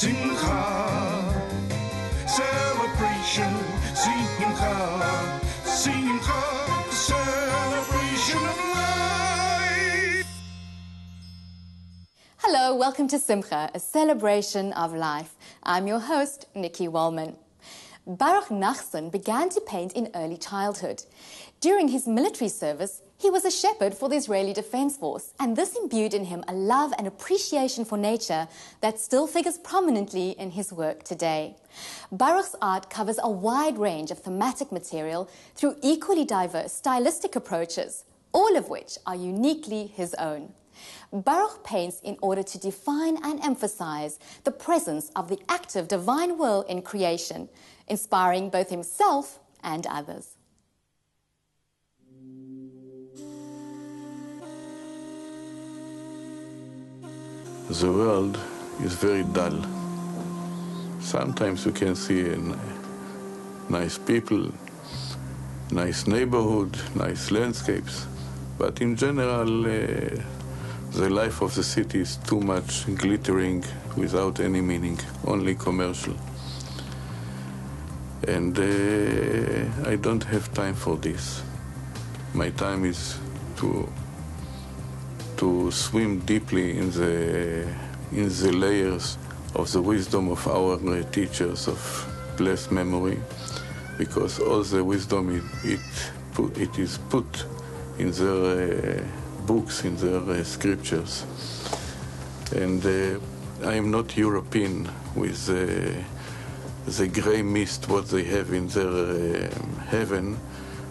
Simcha, celebration, Simcha, Simcha, celebration of life. Hello, welcome to Simcha, a celebration of life. I'm your host, Nikki Wallman. Baruch Nachshon began to paint in early childhood. During his military service, he was a shepherd for the Israeli Defense Force, and this imbued in him a love and appreciation for nature that still figures prominently in his work today. Baruch's art covers a wide range of thematic material through equally diverse stylistic approaches, all of which are uniquely his own. Baruch paints in order to define and emphasize the presence of the active divine will in creation, inspiring both himself and others. The world is very dull. Sometimes you can see nice people, nice neighborhood, nice landscapes, but in general, the life of the city is too much glittering without any meaning, only commercial. And I don't have time for this. My time is to swim deeply in the layers of the wisdom of our teachers of blessed memory, because all the wisdom it is put in their books, in their scriptures. And I am not European with the gray mist what they have in their heaven.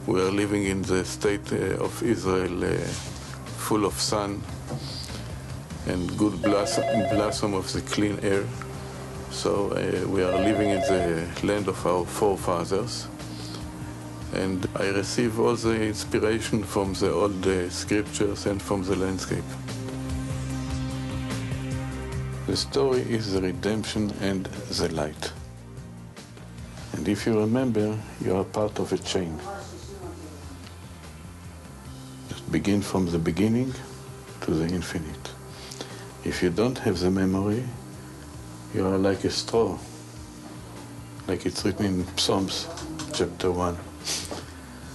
We are living in the state of Israel, full of sun and good blossom of the clean air. So we are living in the land of our forefathers. And I receive all the inspiration from the old scriptures and from the landscape. The story is the redemption and the light. And if you remember, you are part of a chain. Just begin from the beginning to the infinite. If you don't have the memory, you are like a straw, like it's written in Psalms, chapter 1.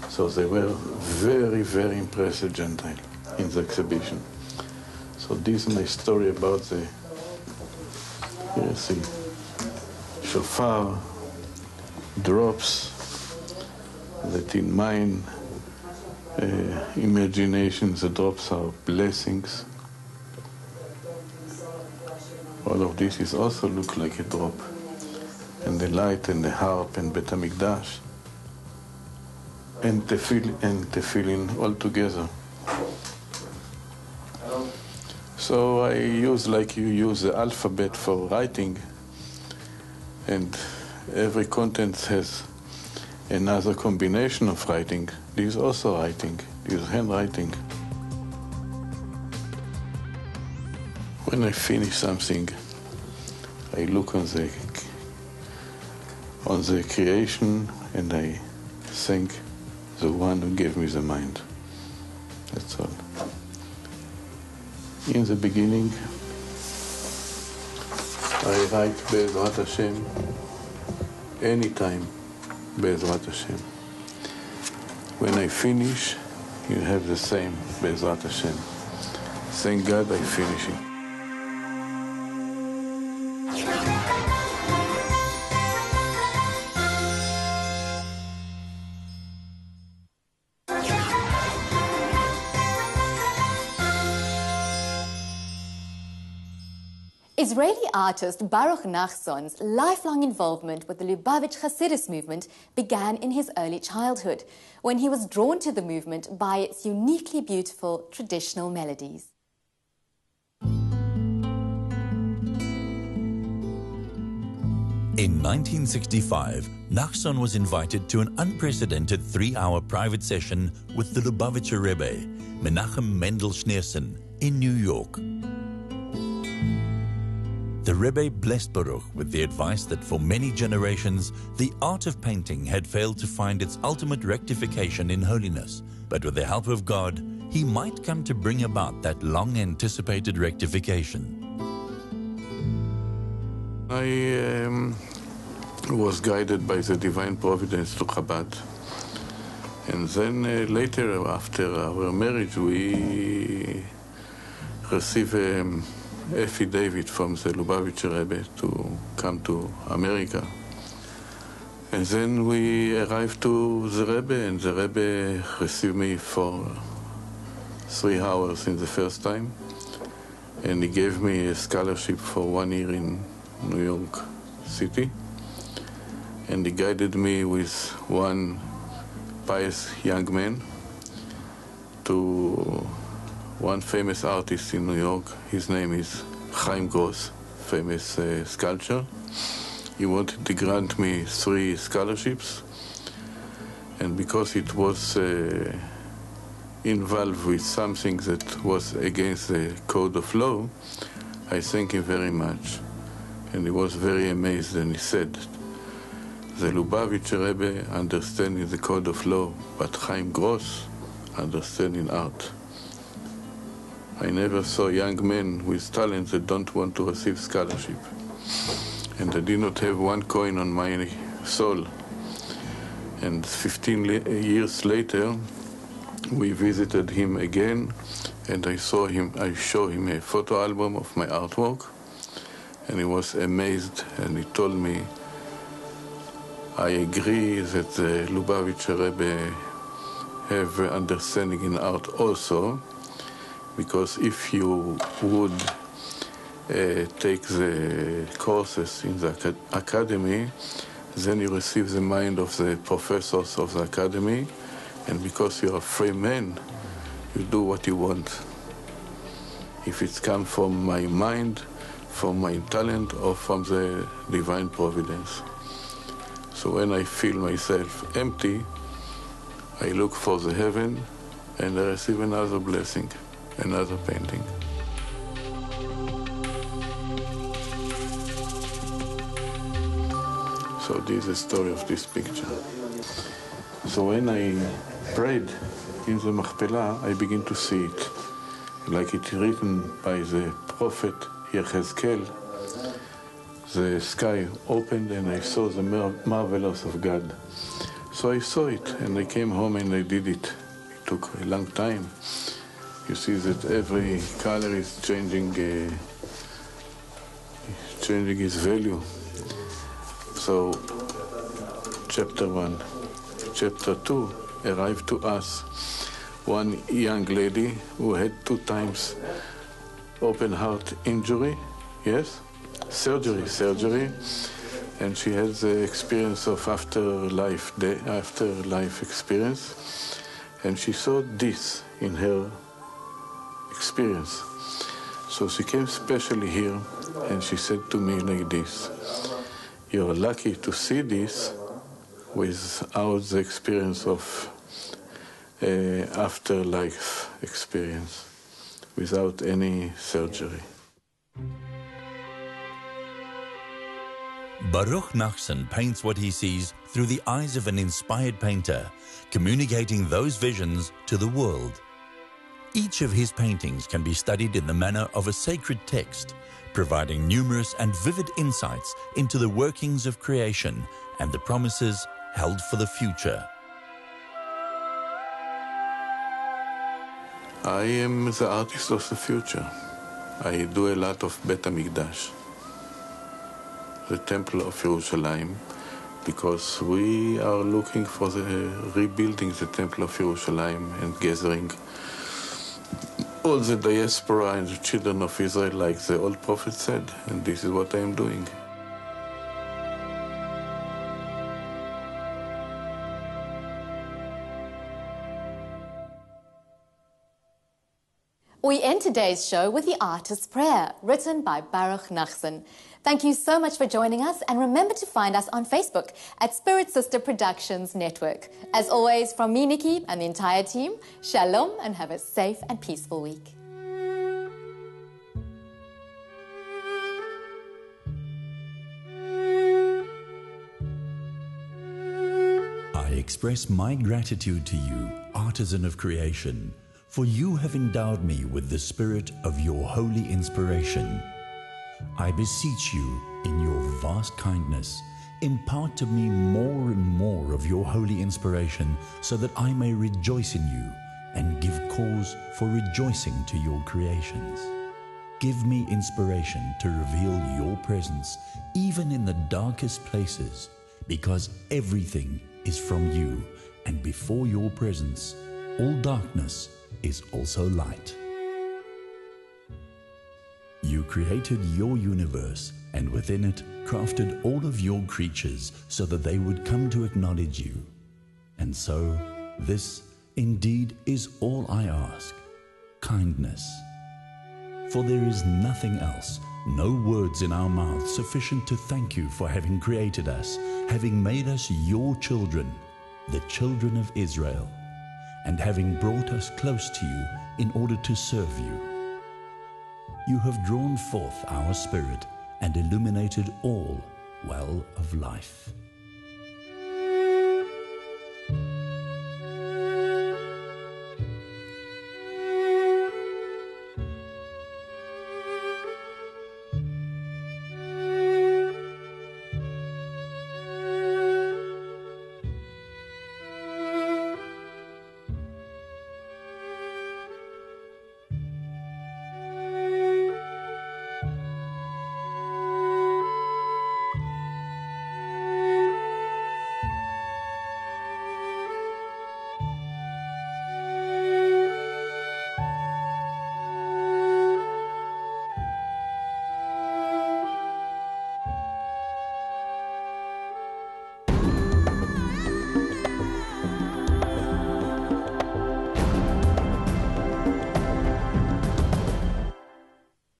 So they were very, very impressive Gentile in the exhibition. So this is my story about the, you see, shofar, drops, that in mine imagination the drops are blessings. All of this is also look like a drop. And the light and the harp and Bet HaMikdash and tefillin all together. So I use, like you use the alphabet for writing, and every content has another combination of writing. This is also writing, this is handwriting. When I finish something, I look on the creation and I thank the one who gave me the mind. That's all. In the beginning, I write Be'ezrat Hashem, anytime Be'ezrat Hashem. When I finish, you have the same Be'ezrat Hashem. Thank God I finish it. Israeli artist Baruch Nachshon's lifelong involvement with the Lubavitch Hasidus movement began in his early childhood, when he was drawn to the movement by its uniquely beautiful traditional melodies. In 1965, Nachshon was invited to an unprecedented 3-hour private session with the Lubavitcher Rebbe, Menachem Mendel Schneerson, in New York. The Rebbe blessed Baruch with the advice that for many generations, the art of painting had failed to find its ultimate rectification in holiness, but with the help of God, he might come to bring about that long-anticipated rectification. I was guided by the divine providence to Chabad. And then later, after our marriage, we received an affidavit from the Lubavitcher Rebbe to come to America. And then we arrived to the Rebbe, and the Rebbe received me for 3 hours in the first time. And he gave me a scholarship for 1 year in New York City. And he guided me with one pious young man to one famous artist in New York. His name is Chaim Gross, famous sculptor. He wanted to grant me 3 scholarships, and because it was involved with something that was against the code of law, I thank him very much. And he was very amazed, and he said, the Lubavitcher Rebbe understanding the code of law, but Chaim Gross understanding art. I never saw young men with talent that don't want to receive scholarship. And I did not have 1 coin on my soul. And 15 years later, we visited him again, and I showed him a photo album of my artwork, and he was amazed, and he told me, I agree that the Lubavitcher Rebbe have understanding in art also, because if you would take the courses in the academy, then you receive the mind of the professors of the academy, and because you're a free man, you do what you want. If it's come from my mind, from my talent, or from the divine providence. So when I feel myself empty, I look for the heaven, and I receive another blessing, another painting. So this is the story of this picture. So when I prayed in the Machpelah, I begin to see it. Like it's written by the prophet Yechezkel, the sky opened and I saw the marvelous of God. So I saw it, and I came home and I did it. It took a long time. You see that every color is changing its value. So, chapter 1. Chapter 2 arrived to us. One young lady who had 2 times open heart injury, yes? Surgery. And she had the experience of afterlife experience. And she saw this in her experience. So she came specially here, and she said to me like this, you're lucky to see this without the experience of afterlife experience, without any surgery. Baruch Nachshon paints what he sees through the eyes of an inspired painter, communicating those visions to the world. Each of his paintings can be studied in the manner of a sacred text, providing numerous and vivid insights into the workings of creation and the promises held for the future. I am the artist of the future. I do a lot of Bet HaMikdash, the Temple of Jerusalem, because we are looking for rebuilding the Temple of Jerusalem and gathering all the diaspora and the children of Israel, like the old prophet said, and this is what I am doing. We end today's show with the Artist's Prayer, written by Baruch Nachshon. Thank you so much for joining us, and remember to find us on Facebook at Spirit Sister Productions Network. As always, from me, Nikki, and the entire team, shalom and have a safe and peaceful week. I express my gratitude to you, artisan of creation, for you have endowed me with the spirit of your holy inspiration. I beseech you, in your vast kindness, impart to me more and more of your holy inspiration, so that I may rejoice in you and give cause for rejoicing to your creations. Give me inspiration to reveal your presence even in the darkest places, because everything is from you, and before your presence all darkness is also light. You created your universe, and within it crafted all of your creatures so that they would come to acknowledge you. And so this indeed is all I ask: kindness. For there is nothing else, no words in our mouths sufficient to thank you for having created us, having made us your children, the children of Israel, and having brought us close to you in order to serve you. You have drawn forth our spirit and illuminated all well of life.